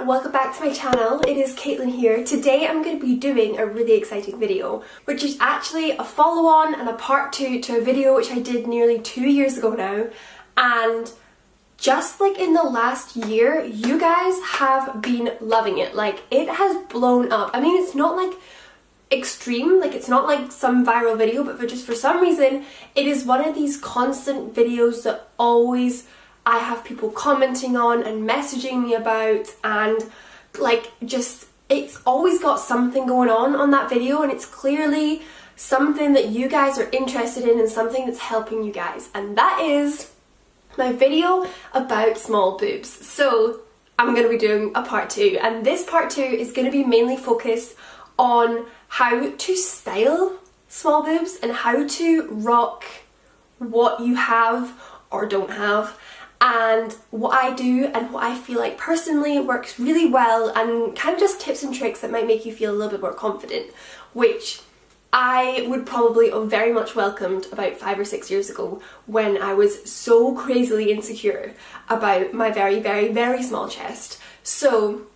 welcome back to my channel. It is Caitlin here. Today I'm going to be doing a really exciting video, which is actually a follow-on and a part 2 to a video which I did nearly 2 years ago now. And just like in the last year, you guys have been loving it. Like, it has blown up. I mean, it's not like extreme, like it's not like some viral video, but for some reason it is one of these constant videos that always I have people commenting on and messaging me about, and like just it's always got something going on that video, and it's clearly something that you guys are interested in and something that's helping you guys, and that is my video about small boobs. So I'm going to be doing a part 2, and this part 2 is going to be mainly focused on how to style small boobs and how to rock what you have or don't have, and what I do and what I feel like personally works really well, and kind of just tips and tricks that might make you feel a little bit more confident, which I would probably have very much welcomed about 5 or 6 years ago when I was so crazily insecure about my very small chest. So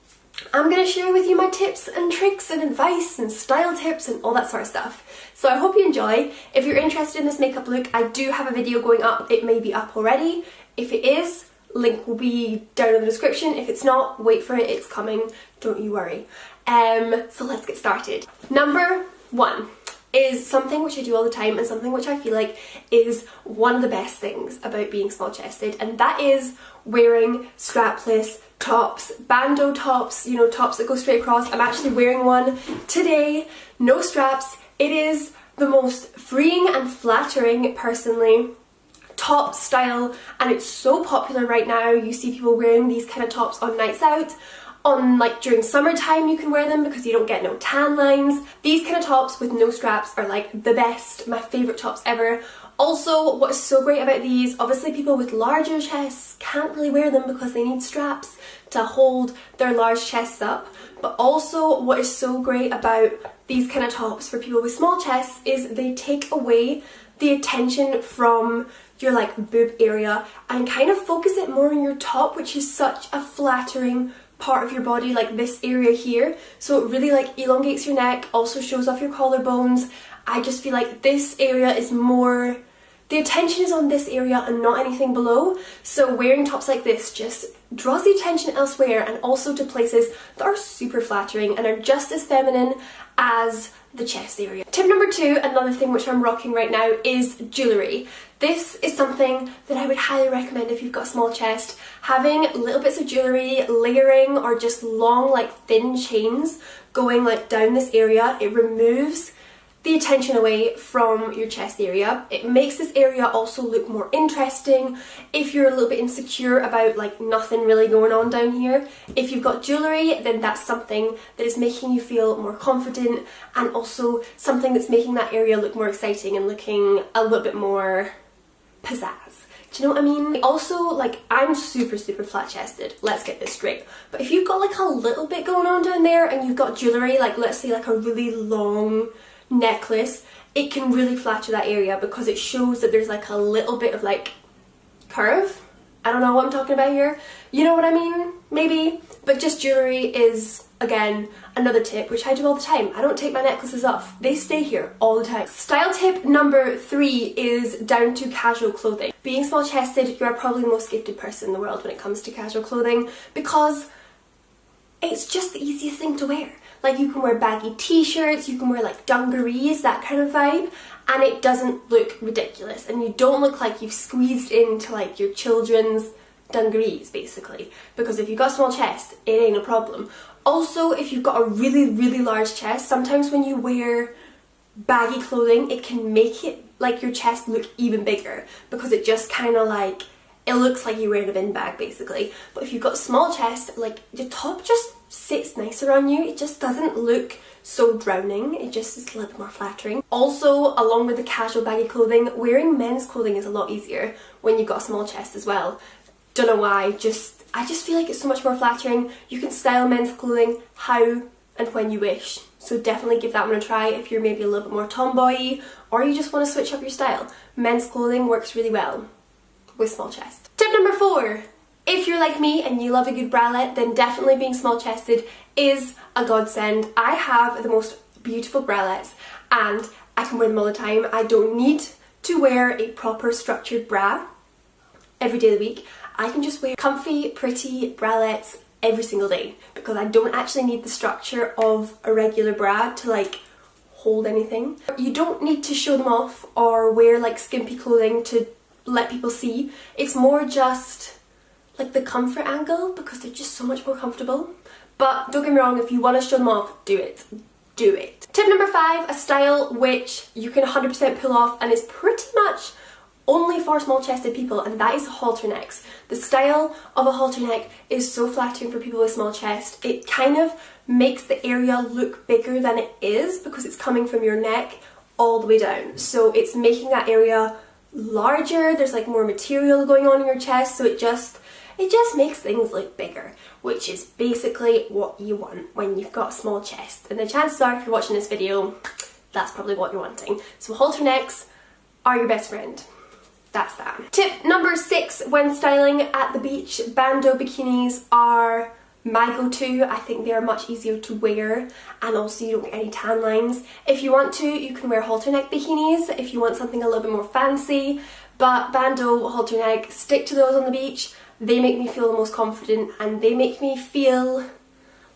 I'm going to share with you my tips and tricks and advice and style tips and all that sort of stuff. So I hope you enjoy. If you're interested in this makeup look, I do have a video going up. It may be up already. If it is, link will be down in the description. If it's not, wait for it, it's coming, don't you worry. So let's get started. Number 1 is something which I do all the time and something which I feel like is one of the best things about being small chested, and that is wearing strapless tops, bandeau tops, you know, tops that go straight across. I'm actually wearing one today, no straps. It is the most freeing and flattering, personally, top style, and it's so popular right now. You see people wearing these kind of tops on nights out. On like during summertime you can wear them because you don't get no tan lines. These kind of tops with no straps are like the best, my favourite tops ever. Also, what is so great about these, obviously people with larger chests can't really wear them because they need straps to hold their large chests up. But also what is so great about these kind of tops for people with small chests is they take away the attention from your like boob area and kind of focus it more on your top, which is such a flattering part of your body, like this area here. So it really like elongates your neck, also shows off your collarbones. I just feel like this area is more, the attention is on this area and not anything below. So wearing tops like this just draws the attention elsewhere, and also to places that are super flattering and are just as feminine as the chest area. Tip number 2, another thing which I'm rocking right now, is jewellery. This is something that I would highly recommend if you've got a small chest. Having little bits of jewellery, layering, or just long like thin chains going like down this area, it removes the attention away from your chest area. It makes this area also look more interesting if you're a little bit insecure about like nothing really going on down here. If you've got jewellery, then that's something that is making you feel more confident, and also something that's making that area look more exciting and looking a little bit more pizzazz. Do you know what I mean? Also, like, I'm super flat chested, let's get this straight, but if you've got like a little bit going on down there and you've got jewellery, like let's say like a really long necklace, it can really flatter that area because it shows that there's like a little bit of like curve. I don't know what I'm talking about here, you know what I mean, maybe. But just jewellery is, again, another tip which I do all the time. I don't take my necklaces off, they stay here all the time. Style tip number 3 is down to casual clothing. Being small chested, you are probably the most gifted person in the world when it comes to casual clothing because it's just the easiest thing to wear. Like, you can wear baggy t-shirts, you can wear like dungarees, that kind of vibe, and it doesn't look ridiculous, and you don't look like you've squeezed into like your children's dungarees basically, because if you've got a small chest, it ain't a problem. Also, if you've got a really large chest, sometimes when you wear baggy clothing, it can make it like your chest look even bigger because it just kind of like, it looks like you're wearing a bin bag basically. But if you've got a small chest, like the top just sits nicer on you, it just doesn't look so drowning, it just is a little bit more flattering. Also, along with the casual baggy clothing, wearing men's clothing is a lot easier when you've got a small chest as well. Don't know why, I just feel like it's so much more flattering. You can style men's clothing how and when you wish, so definitely give that one a try if you're maybe a little bit more tomboy or you just want to switch up your style. Men's clothing works really well with small chest. Tip number 4 If you're like me and you love a good bralette, then definitely being small chested is a godsend. I have the most beautiful bralettes and I can wear them all the time. I don't need to wear a proper structured bra every day of the week. I can just wear comfy, pretty bralettes every single day because I don't actually need the structure of a regular bra to like hold anything. You don't need to show them off or wear like skimpy clothing to let people see. It's more just like the comfort angle because they're just so much more comfortable. But don't get me wrong, if you want to show them off, do it. Do it. Tip number 5, a style which you can 100% pull off and is pretty much only for small chested people, and that is halter necks. The style of a halter neck is so flattering for people with small chest. It kind of makes the area look bigger than it is because it's coming from your neck all the way down. So it's making that area larger, there's like more material going on in your chest, so it just makes things look bigger, which is basically what you want when you've got a small chest. And the chances are, if you're watching this video, that's probably what you're wanting. So halter necks are your best friend. That's that. Tip number 6 when styling at the beach, bandeau bikinis are my go-to. I think they are much easier to wear and also you don't get any tan lines. If you want to, you can wear halter neck bikinis if you want something a little bit more fancy, but bandeau, halter neck, stick to those on the beach. They make me feel the most confident and they make me feel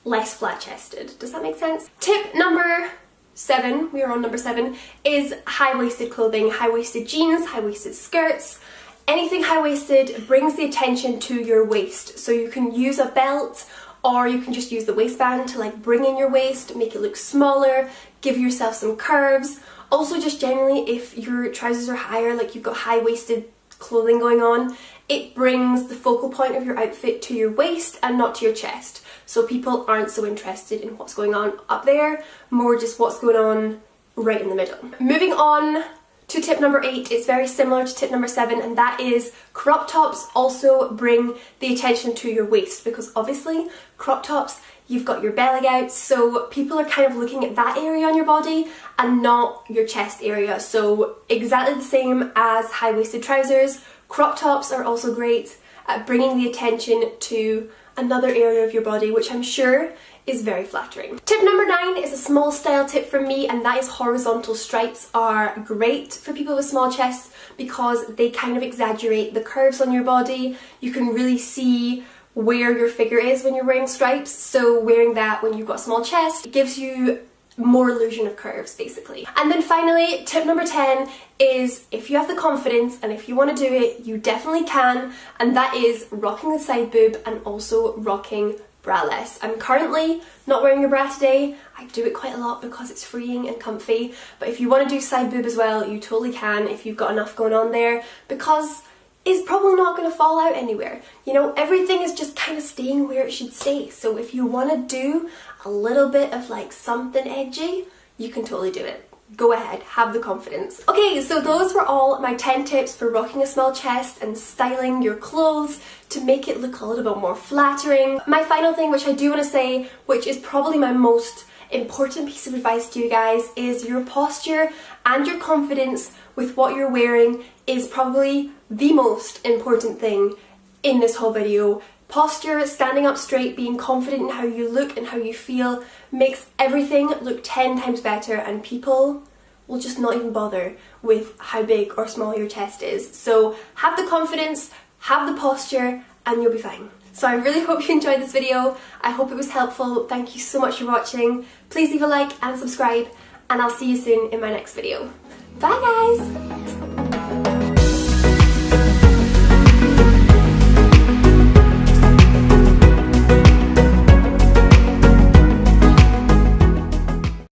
less flat-chested. Does that make sense? Tip number 7, we are on number 7, is high-waisted clothing, high-waisted jeans, high-waisted skirts. Anything high-waisted brings the attention to your waist. So you can use a belt or you can just use the waistband to like bring in your waist, make it look smaller, give yourself some curves. Also just generally if your trousers are higher, like you've got high-waisted clothing going on, it brings the focal point of your outfit to your waist and not to your chest. So people aren't so interested in what's going on up there, more just what's going on right in the middle. Moving on to tip number 8, it's very similar to tip number 7, and that is crop tops also bring the attention to your waist because obviously crop tops, you've got your belly out, so people are kind of looking at that area on your body and not your chest area. So exactly the same as high-waisted trousers, crop tops are also great at bringing the attention to another area of your body, which I'm sure is very flattering. Tip number 9 is a small style tip from me, and that is horizontal stripes are great for people with small chests because they kind of exaggerate the curves on your body. You can really see where your figure is when you're wearing stripes, so wearing that when you've got a small chest gives you more illusion of curves basically. And then finally, tip number 10 is if you have the confidence and if you want to do it, you definitely can, and that is rocking the side boob and also rocking braless. I'm currently not wearing a bra today. I do it quite a lot because it's freeing and comfy, but if you want to do side boob as well, you totally can if you've got enough going on there because it's probably not going to fall out anywhere. You know, everything is just kind of staying where it should stay. So if you want to do a little bit of like something edgy, you can totally do it. Go ahead, have the confidence. Okay, so those were all my 10 tips for rocking a small chest and styling your clothes to make it look a little bit more flattering. My final thing, which I do want to say, which is probably my most important piece of advice to you guys, is your posture and your confidence with what you're wearing is probably the most important thing in this whole video. Posture, standing up straight, being confident in how you look and how you feel makes everything look 10 times better, and people will just not even bother with how big or small your chest is. So have the confidence, have the posture, and you'll be fine. So I really hope you enjoyed this video. I hope it was helpful. Thank you so much for watching. Please leave a like and subscribe, and I'll see you soon in my next video. Bye guys!